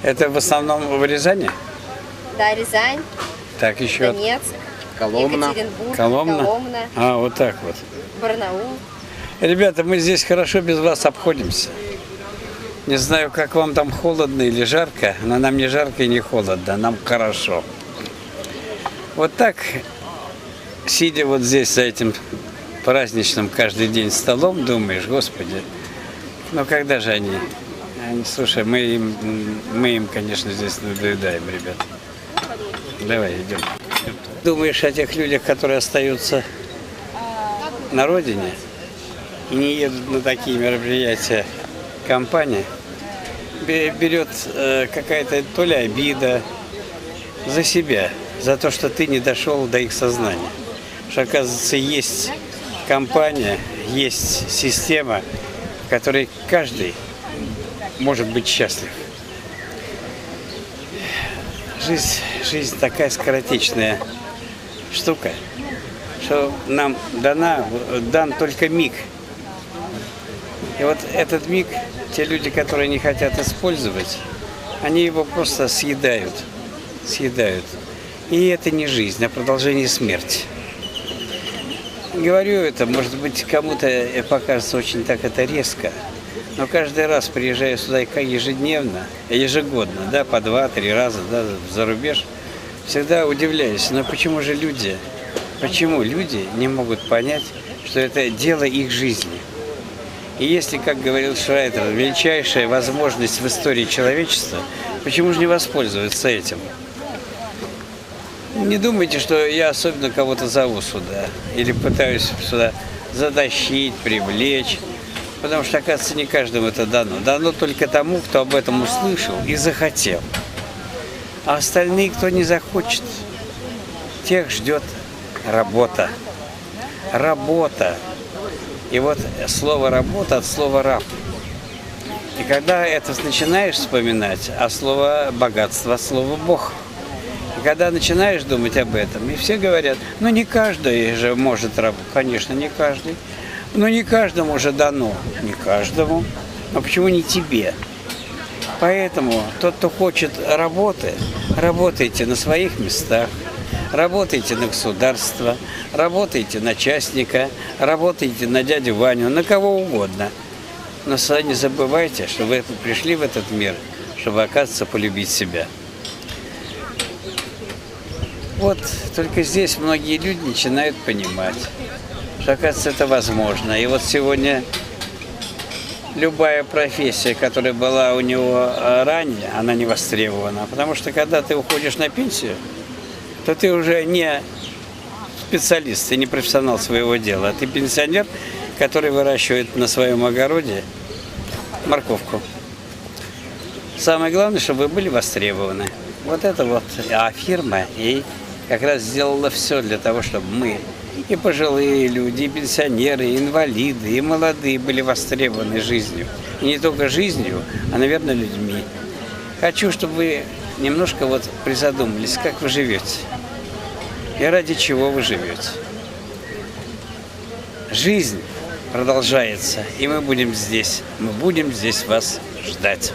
Это в основном в Рязани? Да, Рязань, Так, еще. Донецк, Коломна. Екатеринбург, Коломна? А, вот так вот. Барнаул. Ребята, мы здесь хорошо без вас обходимся. Не знаю, как вам там холодно или жарко, но нам не жарко и не холодно, нам хорошо. Вот так, сидя вот здесь за этим праздничным каждый день столом, думаешь, Господи, ну когда же они? Слушай, мы им, конечно, здесь надоедаем, ребят. Давай, идем. Думаешь о тех людях, которые остаются на родине и не едут на такие мероприятия, компания берет какая-то то ли обида за себя, за то, что ты не дошел до их сознания. Что, оказывается, есть компания, есть система, в которой каждый может быть счастлив. Жизнь такая скоротечная штука, что нам дан только миг. И вот этот миг, те люди, которые не хотят использовать, они его просто съедают. И это не жизнь, а продолжение смерти. Говорю это, может быть, кому-то покажется очень так это резко, но каждый раз, приезжая сюда ежегодно, да, по 2-3 раза, да, за рубеж, всегда удивляюсь, но почему люди не могут понять, что это дело их жизни? И если, как говорил Шрайтер, величайшая возможность в истории человечества, почему же не воспользоваться этим? Не думайте, что я особенно кого-то зову сюда или пытаюсь сюда затащить, привлечь, потому что, оказывается, не каждому это дано. Дано только тому, кто об этом услышал и захотел. А остальные, кто не захочет, тех ждет работа. Работа. И вот слово «работа» от слова «раб». И когда это начинаешь вспоминать, а слово «богатство» от слова «бог». И когда начинаешь думать об этом, и все говорят, ну не каждый же может работать. Конечно, не каждый. Но не каждому же дано. Не каждому. Но почему не тебе? Поэтому тот, кто хочет работы, работайте на своих местах. Работайте на государство, работайте на частника, работайте на дядю Ваню, на кого угодно. Но не забывайте, что вы пришли в этот мир, чтобы, оказывается, полюбить себя. Вот только здесь многие люди начинают понимать, что, оказывается, это возможно. И вот сегодня любая профессия, которая была у него ранее, она не востребована. Потому что когда ты уходишь на пенсию, то ты уже не специалист, ты не профессионал своего дела, а ты пенсионер, который выращивает на своем огороде морковку. Самое главное, чтобы вы были востребованы. Вот это вот фирма и как раз сделала все для того, чтобы мы, и пожилые люди, и пенсионеры, и инвалиды, и молодые были востребованы жизнью. И не только жизнью, а, наверное, людьми. Хочу, чтобы вы немножко вот призадумались, как вы живете и ради чего вы живете. Жизнь продолжается, и мы будем здесь вас ждать.